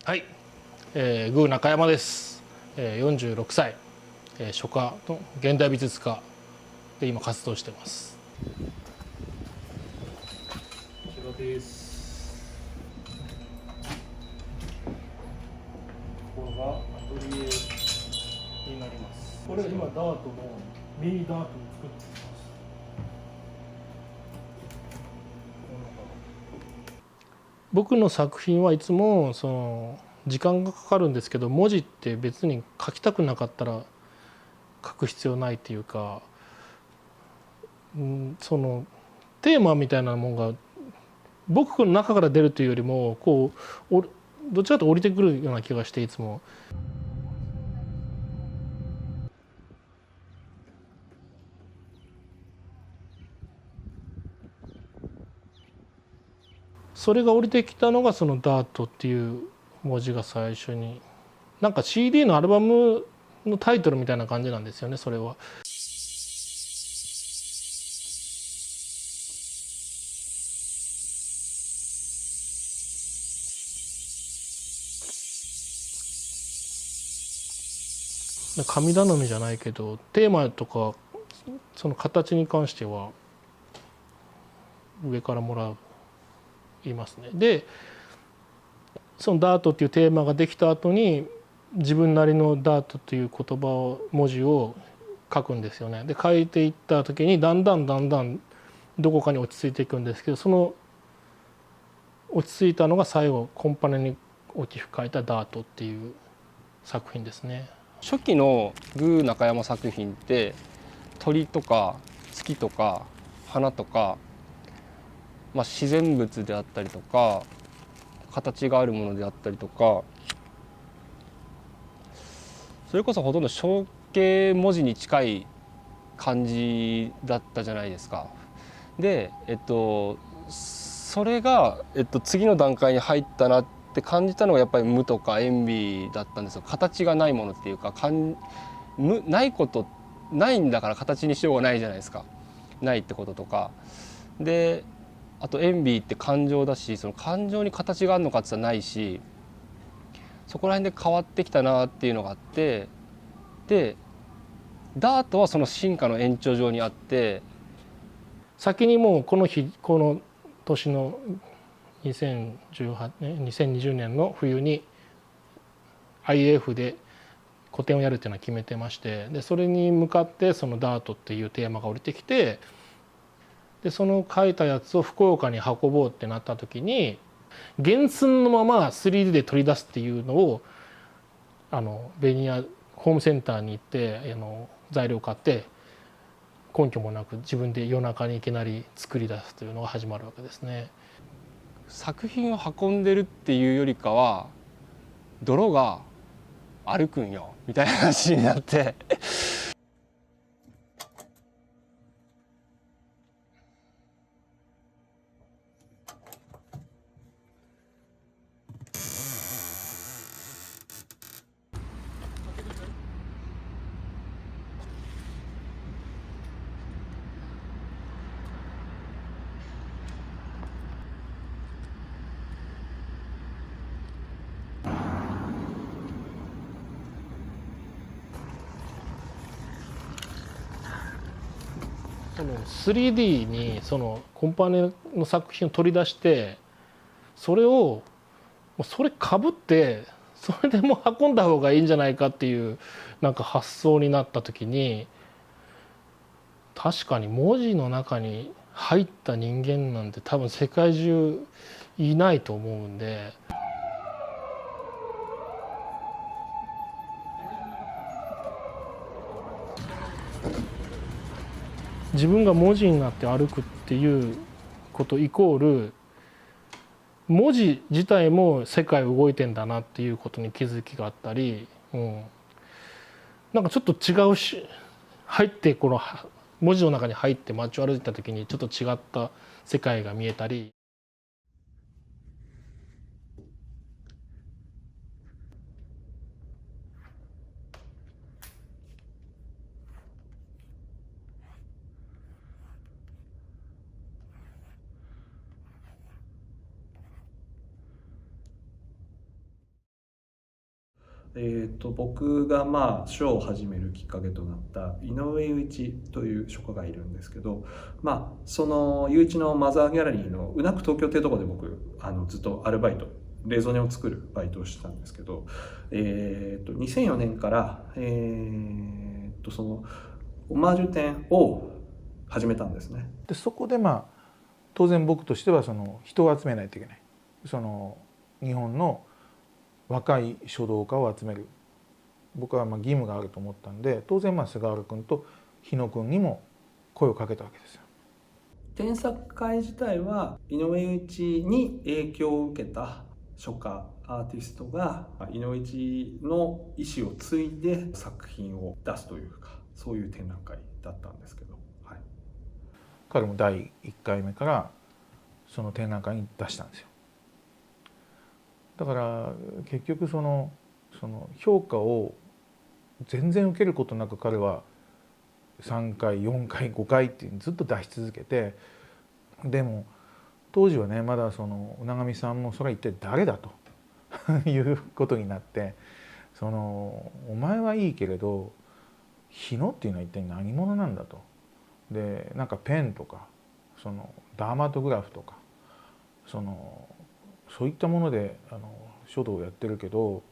はい、グー中山です。46歳、書家の現代美術家で今活動してます。こちらです。ここがアトリエになります。これ今ダートのミニダートを作っています。僕の作品はいつも時間がかかるんですけど、文字って別に書きたくなかったら書く必要ないっていうか、そのテーマみたいなものが僕の中から出るというよりもどっちかというと降りてくるような気がして、いつもそれが降りてきたのがそのダートっていう文字が最初に、なんか CD のアルバムのタイトルみたいな感じなんですよね、それは。神頼みじゃないけど、テーマとかその形に関しては上からもらいますね。でそのダートっていうテーマができた後に、自分なりのダートという言葉を文字を書くんですよね。で書いていった時にだんだんどこかに落ち着いていくんですけど、その落ち着いたのが最後コンパネに大きく書いたダートっていう作品ですね。初期のグー中山作品って鳥とか月とか花とか、自然物であったりとか形があるものであったりとか、それこそほとんど象形文字に近い感じだったじゃないですか。で、それが、次の段階に入ったなって感じたのがやっぱり無とか塩ビだったんですよ。形がないものっていうか、ないことないんだから形にしようがないじゃないですか。ないってこととかで、あと塩ビって感情だし、その感情に形があるのかって言ったらないし、そこら辺で変わってきたなっていうのがあって、でダートはその進化の延長上にあって、先にもうこの年の2020年の冬に IAF で個展をやるっていうのは決めてまして、でそれに向かってそのダートっていうテーマが降りてきて、でその書いたやつを福岡に運ぼうってなった時に、原寸のまま 3D で取り出すっていうのをベニヤホームセンターに行って材料買って、根拠もなく自分で夜中にいきなり作り出すというのが始まるわけですね。作品を運んでるっていうよりかは泥が歩くんよみたいな話になってその 3D にそのコンパネの作品を取り出して、それかぶってそれでもう運んだ方がいいんじゃないかっていうなんか発想になった時に、確かに文字の中に入った人間なんて多分世界中いないと思うんで、自分が文字になって歩くっていうことイコール、文字自体も世界動いてんだなっていうことに気づきがあったり、なんかちょっと違うし、入ってこの文字の中に入って街を歩いた時にちょっと違った世界が見えたり。僕が書を始めるきっかけとなった井上雄一という書家がいるんですけど、その雄一のマザーギャラリーのうなく東京っていうところで僕ずっとアルバイト、レゾネを作るバイトをしてたんですけど、2004年から、そのオマージュ展を始めたんですね。でそこで当然僕としてはその人を集めないといけない、その日本の若い書道家を集める、僕は義務があると思ったんで、当然菅原君と日野君にも声をかけたわけですよ。展作会自体は井上雄一に影響を受けた書家アーティストが井上雄一の意思を継いで作品を出すというか、そういう展覧会だったんですけど、はい、彼も第1回目からその展覧会に出したんですよ。だから結局その評価を全然受けることなく彼は3回4回5回ってずっと出し続けて、でも当時はねまだその海上さんもそれは一体誰だということになって、お前はいいけれど日野っていうのは一体何者なんだと。でなんかペンとかダーマトグラフとかそういったもので書道をやってるけど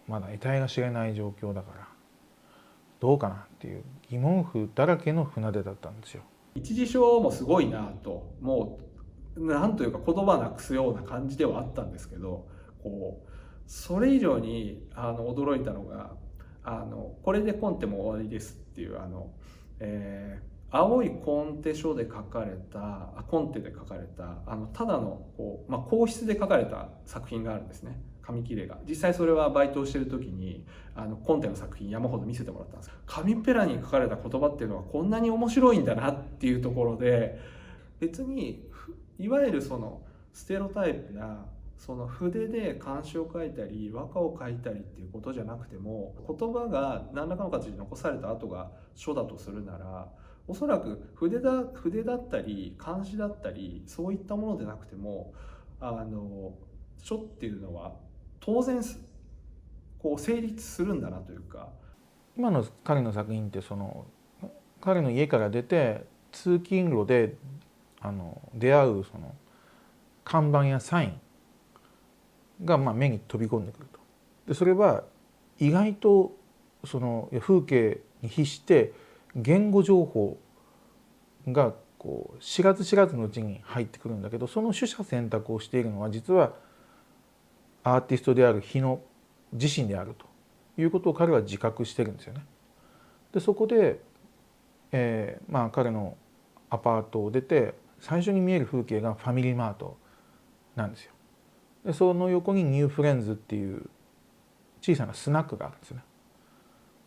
まだ得体が知れない状況だからどうかなっていう疑問符だらけの船出だったんですよ。一次書もすごいなと、もうなんというか言葉なくすような感じではあったんですけど、それ以上に驚いたのがこれでコンテも終わりですっていう青いコンテ書で書かれたコンテで書かれたただの硬筆で書かれた作品があるんですね。紙切れが、実際それはバイトをしてる時にコンテの作品山ほど見せてもらったんです。紙ペラに書かれた言葉っていうのはこんなに面白いんだなっていうところで、別にいわゆるそのステレオタイプなその筆で漢詩を書いたり和歌を書いたりっていうことじゃなくても、言葉が何らかの形で残された後が書だとするなら、おそらく筆だったり漢詩だったりそういったものでなくても書っていうのは当然成立するんだなというか。今の彼の作品って彼の家から出て通勤路で出会う看板やサインが目に飛び込んでくると。でそれは意外と風景に比して言語情報が知らず知らずのうちに入ってくるんだけど、その取捨選択をしているのは実はアーティストである日野自身であるということを彼は自覚してるんですよね。でそこで、彼のアパートを出て最初に見える風景がファミリーマートなんですよ。でその横にニューフレンズっていう小さなスナックがあるんですよね。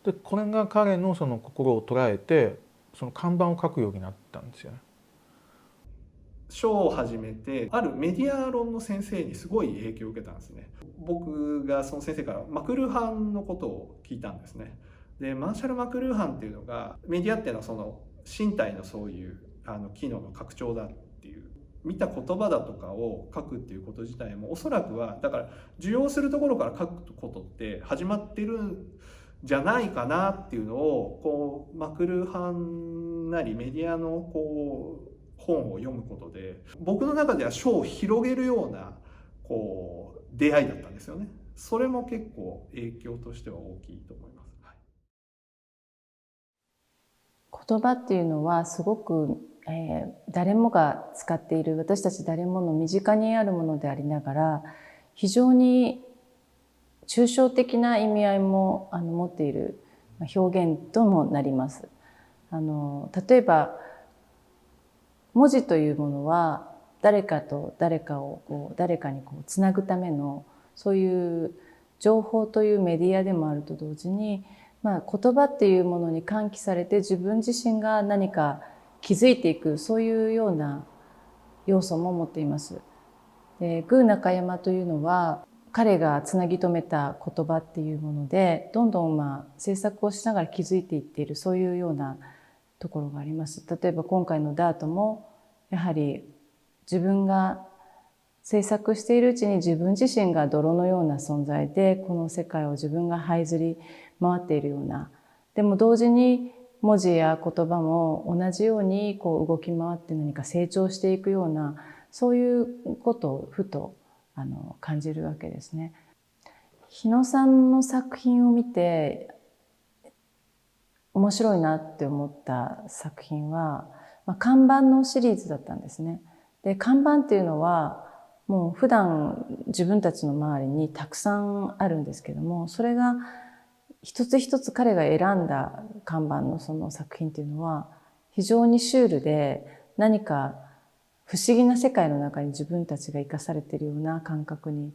でこれが彼の心を捉えて看板を書くようになったんですよね。書を始めてあるメディア論の先生にすごい影響を受けたんですね。僕がその先生からマクルーハンのことを聞いたんですね。でマーシャル・マクルーハンっていうのがメディアっていうのは身体のそういう機能の拡張だっていう見た言葉だとかを書くっていうこと自体もおそらくはだから受容するところから書くことって始まってるんじゃないかなっていうのをマクルーハンなりメディアの本を読むことで僕の中では書を広げるような出会いだったんですよね。それも結構影響としては大きいと思います。はい、言葉っていうのはすごく、誰もが使っている、私たち誰もの身近にあるものでありながら非常に抽象的な意味合いも持っている表現ともなります。例えば文字というものは誰かと誰かを誰かにつなぐためのそういう情報というメディアでもあると同時に、言葉っていうものに喚起されて自分自身が何か気づいていく、そういうような要素も持っています。で宮中山というのは彼がつなぎ止めた言葉っていうものでどんどん制作をしながら気づいていっている、そういうようなところがあります。例えば今回のダートもやはり自分が制作しているうちに自分自身が泥のような存在で、この世界を自分が這いずり回っているような、でも同時に文字や言葉も同じようにこう動き回って何か成長していくような、そういうことをふと感じるわけですね。日野さんの作品を見て面白いなって思った作品は、看板のシリーズだったんですね。で、看板っていうのはもう普段自分たちの周りにたくさんあるんですけども、それが一つ一つ彼が選んだ看板のその作品っていうのは非常にシュールで、何か不思議な世界の中に自分たちが生かされているような感覚に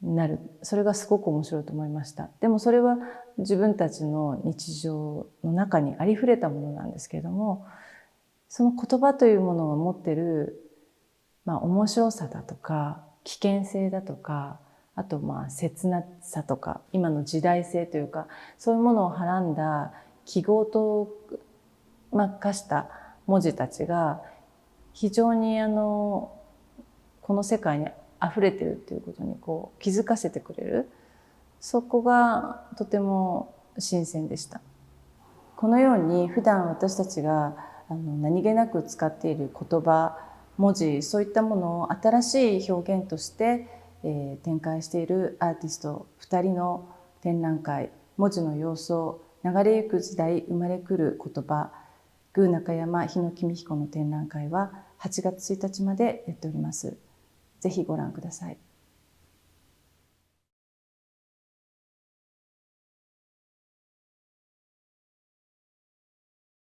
なる。それがすごく面白いと思いました。でもそれは自分たちの日常の中にありふれたものなんですけれども、その言葉というものが持ってる面白さだとか危険性だとか、あと切なさとか今の時代性というか、そういうものをはらんだ記号と化した文字たちが非常にこの世界に溢れてるっていうことにこう気づかせてくれる、そこがとても新鮮でした。このように普段私たちが何気なく使っている言葉、文字、そういったものを新しい表現として展開しているアーティスト2人の展覧会、文字の様相、流れゆく時代生まれくる言葉、宮中山日野公彦の展覧会は8月1日までやっております。ぜひご覧ください。